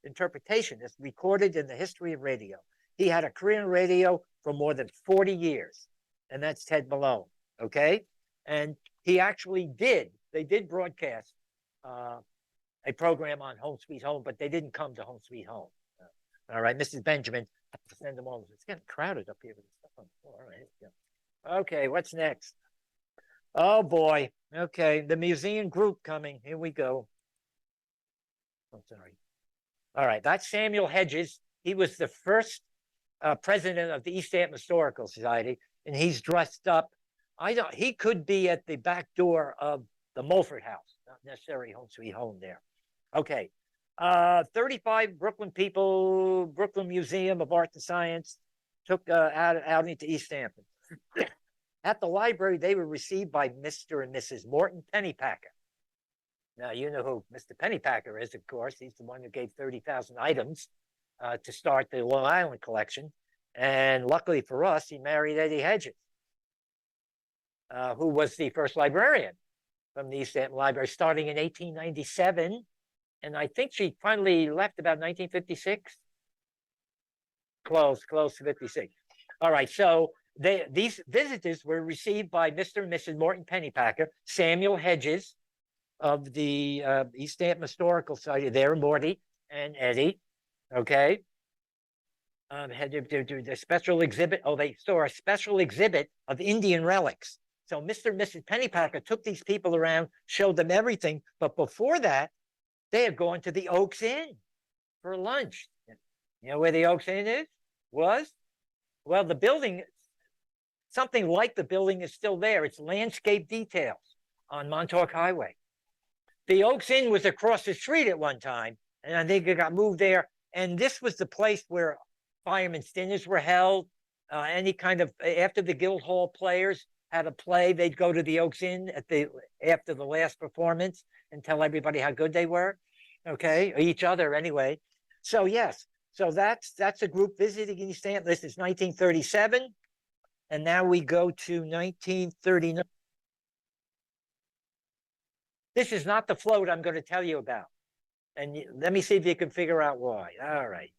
recorded in the history of radio. He had a career in radio for more than 40 years, and that's Ted Malone, okay? And he actually they did broadcast a program on Home Sweet Home, but they didn't come to Home Sweet Home. All right, Mrs. Benjamin, I have to send them all. It's getting crowded up here with stuff on the floor. All right, here we go. Okay, what's next? Oh boy. Okay, the museum group coming. Here we go. I'm sorry. All right, that's Samuel Hedges. He was the first president of the East Hampton Historical Society, and he's dressed up. He could be at the back door of the Mulford House, not necessarily Home Sweet Home there. Okay, 35 Brooklyn Museum of Art and Science took out into East Hampton. At the library, they were received by Mr. and Mrs. Morton Pennypacker. Now, you know who Mr. Pennypacker is, of course. He's the one who gave 30,000 items to start the Long Island collection. And luckily for us, he married Eddie Hedges, who was the first librarian from the East Hampton Library, starting in 1897. And I think she finally left about 1956. Close to 56. All right, so these visitors were received by Mr. and Mrs. Morton Pennypacker, Samuel Hedges of the East Hampton Historical Society, there, Morty and Eddie, okay? Had to do the special exhibit. Oh, they saw a special exhibit of Indian relics. So Mr. and Mrs. Pennypacker took these people around, showed them everything. But before that, they had gone to the Oaks Inn for lunch. You know where the Oaks Inn was? Well, the building, something like the building is still there. It's landscape details on Montauk Highway. The Oaks Inn was across the street at one time, and I think it got moved there. And this was the place where firemen's dinners were held. Any kind of, after the Guildhall players had a play, they'd go to the Oaks Inn after the last performance and tell everybody how good they were, okay, or each other anyway. So yes, so that's a group visiting East Hampton. This is 1937, and now we go to 1939. This is not the float I'm going to tell you about, and let me see if you can figure out why. All right.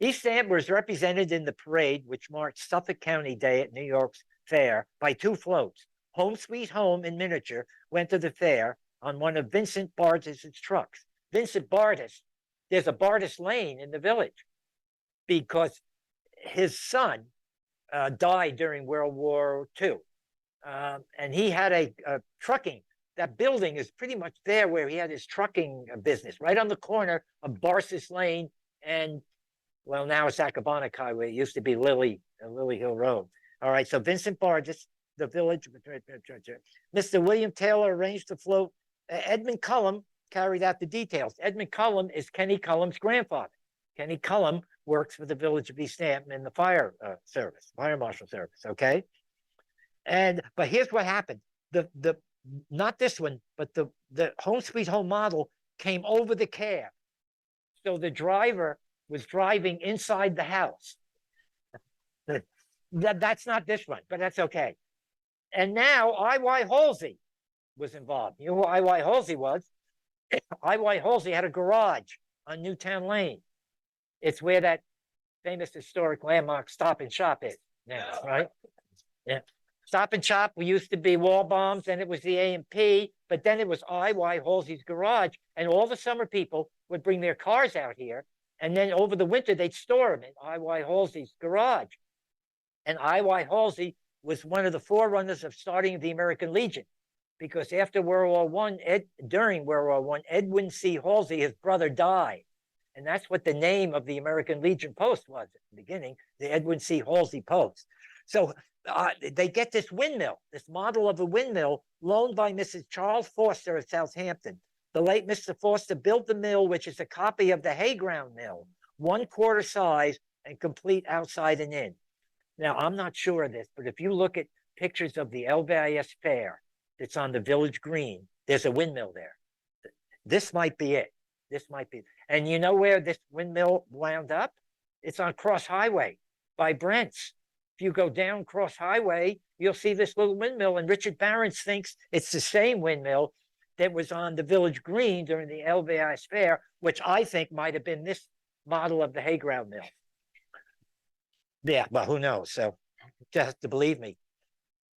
East Hampton was represented in the parade, which marked Suffolk County Day at New York's fair, by two floats. Home Sweet Home in miniature went to the fair on one of Vincent Bardis' trucks. Vincent Bardis, there's a Bardis Lane in the village because his son died during World War II. And he had a trucking. That building is pretty much there where he had his trucking business, right on the corner of Bardis Lane and, well, now it's Accabonac Highway. It used to be Lily Hill Road. All right, so Vincent Bardis, the village. Mr. William Taylor arranged the float. Edmund Cullum carried out the details. Edmund Cullum is Kenny Cullum's grandfather. Kenny Cullum works for the village of East Hampton in the fire marshal service, okay? But here's what happened. Not this one, but the Home Sweet Home model came over the cab. So the driver was driving inside the house. That's not this one, but that's okay. And now I.Y. Halsey was involved. You know who I.Y. Halsey was? I.Y. Halsey had a garage on Newtown Lane. It's where that famous historic landmark Stop and Shop is now, right? Yeah. Stop and Shop, we used to be Wall Bombs, then it was the A&P, but then it was I.Y. Halsey's garage, and all the summer people would bring their cars out here, and then over the winter, they'd store them in I.Y. Halsey's garage. And I.Y. Halsey was one of the forerunners of starting the American Legion, because after World War I, during World War I, Edwin C. Halsey, his brother, died. And that's what the name of the American Legion Post was at the beginning, the Edwin C. Halsey Post. So they get this windmill, this model of a windmill loaned by Mrs. Charles Foster of Southampton. The late Mr. Foster built the mill, which is a copy of the Hayground mill, 1/4 size and complete outside and in. Now, I'm not sure of this, but if you look at pictures of the LVIS Fair that's on the Village Green, there's a windmill there. This might be it. This might be. And you know where this windmill wound up? It's on Cross Highway by Brent's. If you go down Cross Highway, you'll see this little windmill. And Richard Barons thinks it's the same windmill that was on the Village Green during the LVIS Fair, which I think might have been this model of the hay ground mill. Yeah, well, who knows? So just have to believe me.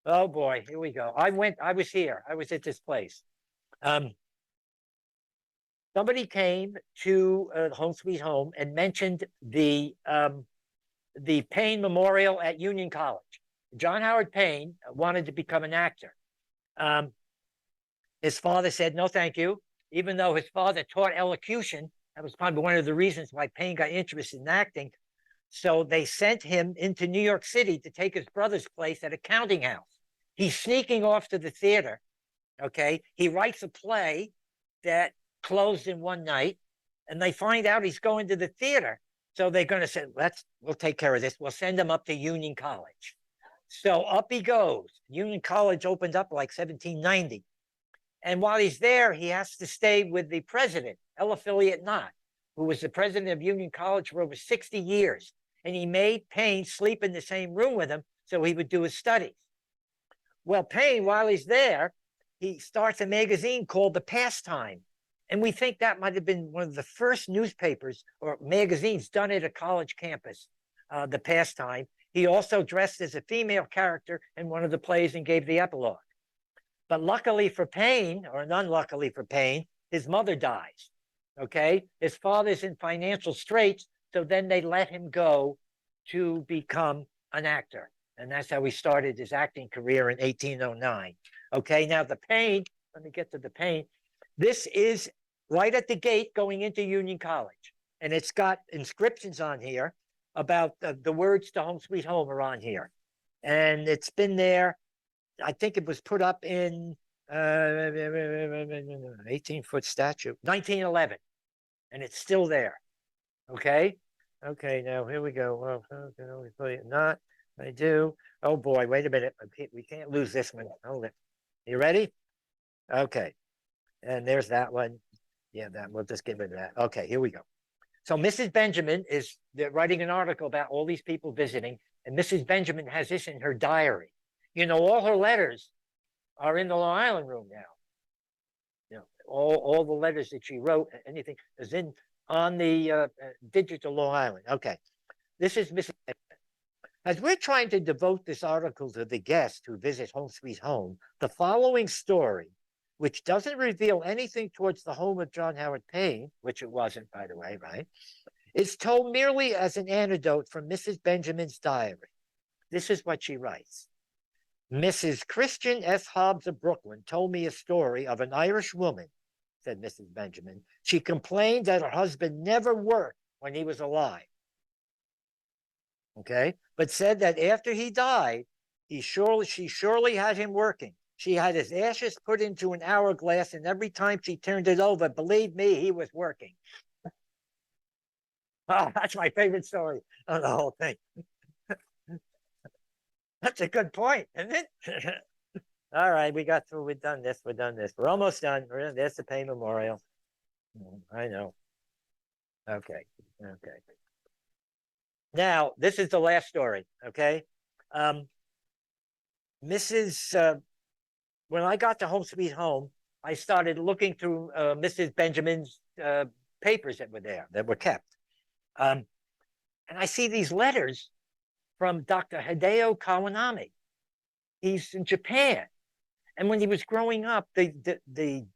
Oh boy, here we go. I was here. I was at this place. Somebody came to Home Sweet Home and mentioned the Payne Memorial at Union College. John Howard Payne wanted to become an actor. His father said, no, thank you. Even though his father taught elocution, that was probably one of the reasons why Payne got interested in acting. So they sent him into New York City to take his brother's place at a counting house. He's sneaking off to the theater. Okay. He writes a play that closed in one night, and they find out he's going to the theater. So they're going to say, we'll take care of this. We'll send him up to Union College. So up he goes. Union College opened up like 1790. And while he's there, he has to stay with the president, Eliphalet Knott, who was the president of Union College for over 60 years. And he made Payne sleep in the same room with him so he would do his studies. Well, Payne, while he's there, he starts a magazine called The Pastime. And we think that might have been one of the first newspapers or magazines done at a college campus, The Pastime. He also dressed as a female character in one of the plays and gave the epilogue. But luckily for Payne, or unluckily for Payne, his mother dies. Okay. His father's in financial straits. So then they let him go to become an actor. And that's how he started his acting career in 1809. Okay. Now the Payne, let me get to the Payne. This is right at the gate going into Union College. And it's got inscriptions on here about the words to Home Sweet Home are on here. And it's been there. I think it was put up in 18-foot statue, 1911. And it's still there. Okay. Okay. Now here we go. Well, not. I do. Oh boy. Wait a minute. We can't lose this one. Hold it. You ready? Okay. And there's that one. Yeah, that we'll just give it that. Okay. Here we go. So Mrs. Benjamin is writing an article about all these people visiting, and Mrs. Benjamin has this in her diary. You know, all her letters are in the Long Island room now. You know, all the letters that she wrote, anything is in on the digital Long Island. Okay. This is Mrs. As we're trying to devote this article to the guests who visit Home Sweet Home, the following story, which doesn't reveal anything towards the home of John Howard Payne, which it wasn't, by the way, right, is told merely as an anecdote from Mrs. Benjamin's diary. This is what she writes. Mrs. Christian S. Hobbs of Brooklyn told me a story of an Irish woman, said Mrs. Benjamin. She complained that her husband never worked when he was alive. Okay, but said that after he died, she surely had him working. She had his ashes put into an hourglass, and every time she turned it over, believe me, he was working. Oh, that's my favorite story of the whole thing. That's a good point, isn't it? All right, we got through. We've done this. We're almost done. There's the Payne Memorial. I know. Okay. Now, this is the last story, okay? When I got to Home Sweet Home, I started looking through Mrs. Benjamin's papers that were there, that were kept. And I see these letters from Dr. Hideo Kawanami. He's in Japan. And when he was growing up, the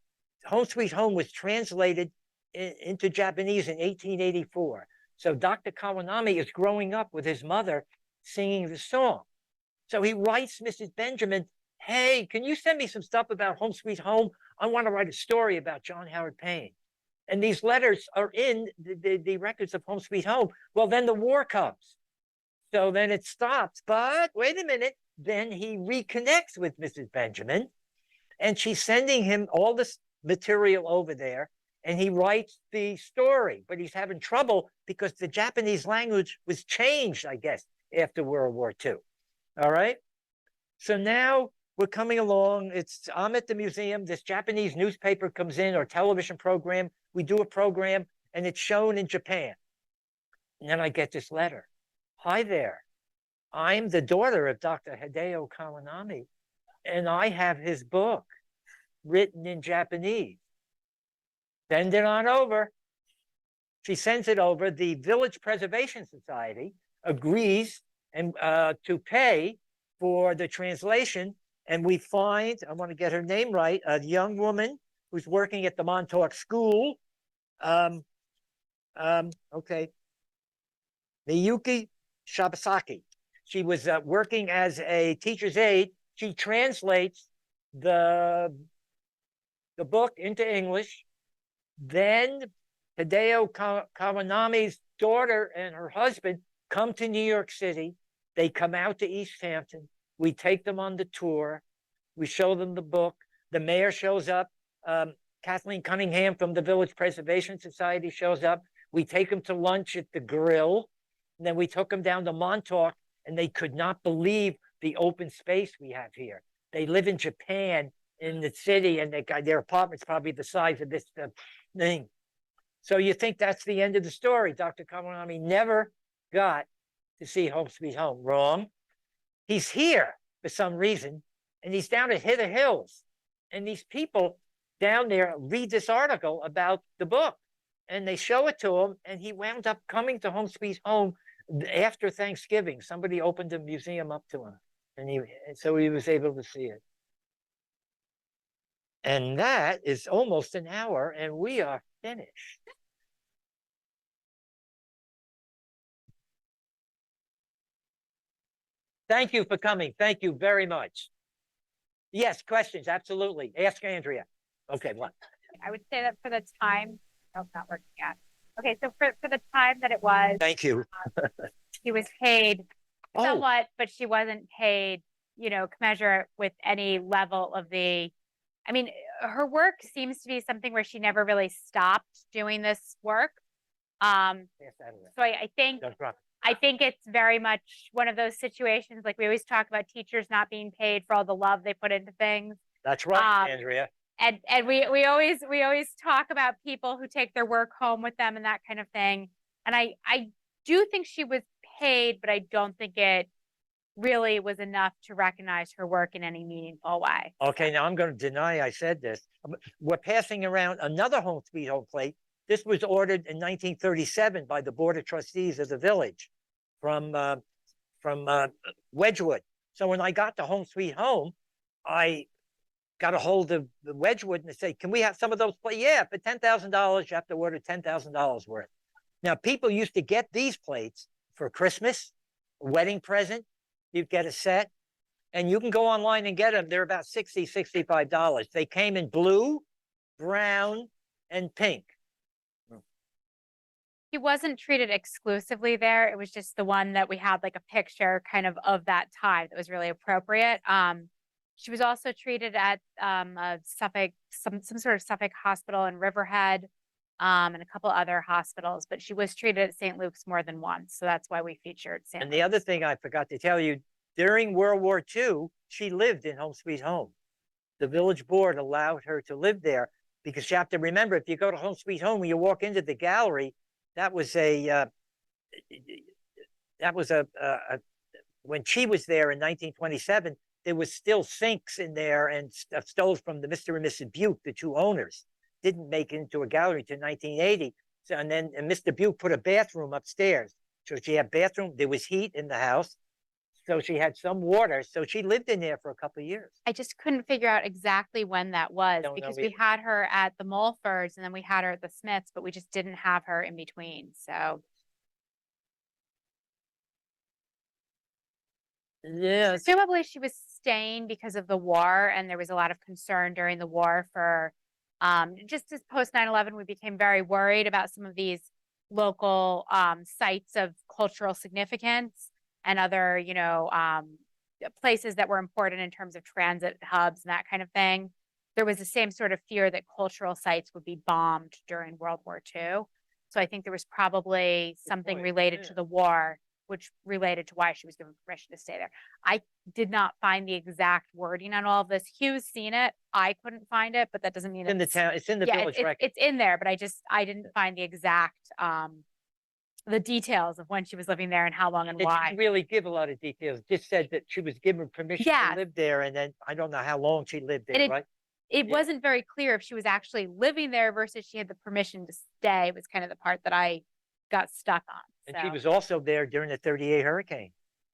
Home Sweet Home was translated into Japanese in 1884. So Dr. Kawanami is growing up with his mother singing the song. So he writes Mrs. Benjamin, hey, can you send me some stuff about Home Sweet Home? I want to write a story about John Howard Payne. And these letters are in the records of Home Sweet Home. Well, then the war comes. So then it stops. But wait a minute. Then he reconnects with Mrs. Benjamin, and she's sending him all this material over there. And he writes the story, but he's having trouble because the Japanese language was changed, I guess. after World War II. All right. So now we're coming along. I'm at the museum. This Japanese newspaper comes in, or television program. We do a program, and it's shown in Japan. And then I get this letter. Hi there. I'm the daughter of Dr. Hideo Kawanami, and I have his book written in Japanese. Send it on over. She sends it over. The Village Preservation Society agrees and to pay for the translation. And we find, I want to get her name right, a young woman who's working at the Montauk School. Okay. Miyuki Shabasaki. She was working as a teacher's aide. She translates the book into English. Then Hideo Kawanami's daughter and her husband come to New York City. They come out to East Hampton. We take them on the tour. We show them the book. The mayor shows up. Kathleen Cunningham from the Village Preservation Society shows up. We take them to lunch at the Grill. And then we took them down to Montauk, and they could not believe the open space we have here. They live in Japan, in the city, and their apartment's probably the size of this thing. So you think that's the end of the story. Dr. Kawanami never got to see Home Sweet Home. Wrong. He's here for some reason, and he's down at Hither Hills. And these people down there read this article about the book, and they show it to him, and he wound up coming to Home Sweet Home after Thanksgiving. Somebody opened a museum up to him, and so he was able to see it. And that is almost an hour, and we are finished. Thank you for coming. Thank you very much. Yes, questions, absolutely. Ask Andrea. Okay, what? I would say that for the time, no, it's not working yet. Okay, so for the time that it was, thank you. She was paid somewhat, but she wasn't paid, commensurate with any level of I mean, her work seems to be something where she never really stopped doing this work. So I think it's very much one of those situations, like we always talk about teachers not being paid for all the love they put into things. That's right, Andrea. And we always talk about people who take their work home with them and that kind of thing. And I do think she was paid, but I don't think it really was enough to recognize her work in any meaningful way. Okay, now I'm going to deny I said this. We're passing around another Home Sweet Home plate. This was ordered in 1937 by the Board of Trustees of the village from Wedgwood. So when I got to Home Sweet Home, I got a hold of the Wedgwood and they say, can we have some of those plates? Yeah, for $10,000, you have to order $10,000 worth. Now, people used to get these plates for Christmas, a wedding present. You'd get a set, and you can go online and get them. They're about $60, $65. They came in blue, brown, and pink. He wasn't treated exclusively there. It was just the one that we had like a picture kind of that time that was really appropriate. She was also treated at a Suffolk, some sort of Suffolk hospital in Riverhead, and a couple other hospitals, but she was treated at St. Luke's more than once. So that's why we featured St. And the other thing I forgot to tell you, during World War II, she lived in Home Sweet Home. The village board allowed her to live there because you have to remember, if you go to Home Sweet Home, when you walk into the gallery, when she was there in 1927, there was still sinks in there and stoves from the Mr. and Mrs. Buke, the two owners. Didn't make it into a gallery till 1980. So, and Mr. Buke put a bathroom upstairs. So she had bathroom, there was heat in the house. So she had some water. So she lived in there for a couple of years. I just couldn't figure out exactly when that was because we had her at the Mulfords and then we had her at the Smiths, but we just didn't have her in between. So yeah, presumably she was staying because of the war, and there was a lot of concern during the war for just as post 9/11, we became very worried about some of these local sites of cultural significance and other, places that were important in terms of transit hubs and that kind of thing. There was the same sort of fear that cultural sites would be bombed during World War II. So I think there was probably something related to the war which related to why she was given permission to stay there. I did not find the exact wording on all of this. Hugh's seen it. I couldn't find it, but that doesn't mean It's in the town. It's in the village record. It's in there, but I didn't find the exact the details of when she was living there and how long and It why. didn't really give a lot of details. It just said that she was given permission to live there, and then I don't know how long she lived there, right? It wasn't very clear if she was actually living there versus she had the permission to stay, was kind of the part that I got stuck on. And she was also there during the 38 hurricane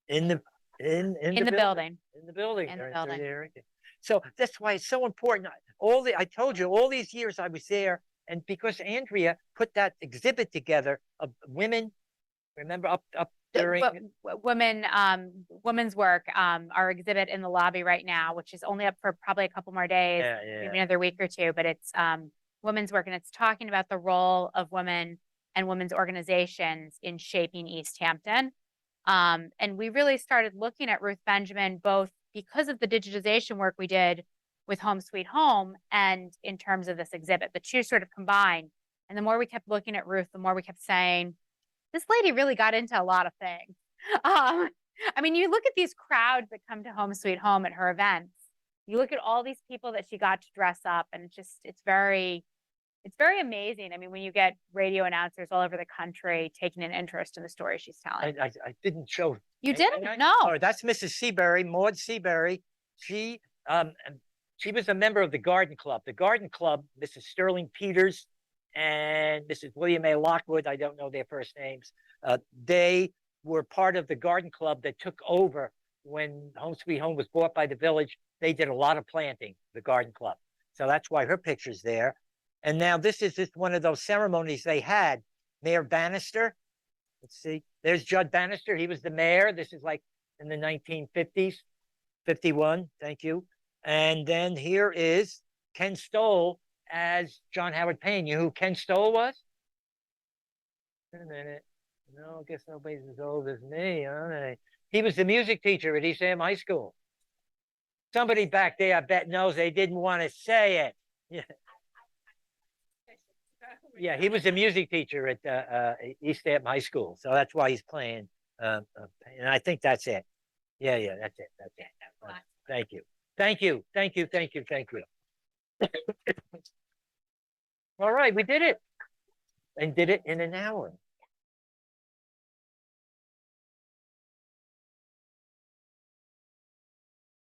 in the building. In the building during the 38 hurricane. So that's why it's so important. I told you all these years I was there, and because Andrea put that exhibit together of women, remember up during women's work, our exhibit in the lobby right now, which is only up for probably a couple more days, maybe another week or two, but it's women's work, and it's talking about the role of women and women's organizations in shaping East Hampton. And we really started looking at Ruth Benjamin both because of the digitization work we did with Home Sweet Home and in terms of this exhibit. The two sort of combined. And the more we kept looking at Ruth, the more we kept saying, this lady really got into a lot of things. I mean, you look at these crowds that come to Home Sweet Home at her events. You look at all these people that she got to dress up, and it's very amazing. I mean, when you get radio announcers all over the country taking an interest in the story she's telling. I didn't show. You didn't? No. Oh, that's Mrs. Seabury, Maud Seabury. She was a member of the Garden Club. The Garden Club, Mrs. Sterling Peters and Mrs. William A. Lockwood, I don't know their first names. They were part of the Garden Club that took over when Home Sweet Home was bought by the village. They did a lot of planting, the Garden Club. So that's why her picture's there. And now this is just one of those ceremonies they had. Mayor Bannister. Let's see. There's Judd Bannister. He was the mayor. This is like in the 1950s, 51. Thank you. And then here is Ken Stoll as John Howard Payne. You know who Ken Stoll was? Wait a minute. No, I guess nobody's as old as me. Huh? He was the music teacher at East Hampton High School. Somebody back there, I bet, knows. They didn't want to say it. Yeah. Yeah, he was a music teacher at East Hampton High School, so that's why he's playing. And I think that's it. Yeah, that's it. That's it. Thank you. Thank you. Thank you. Thank you. Thank you. All right, we did it. And did it in an hour.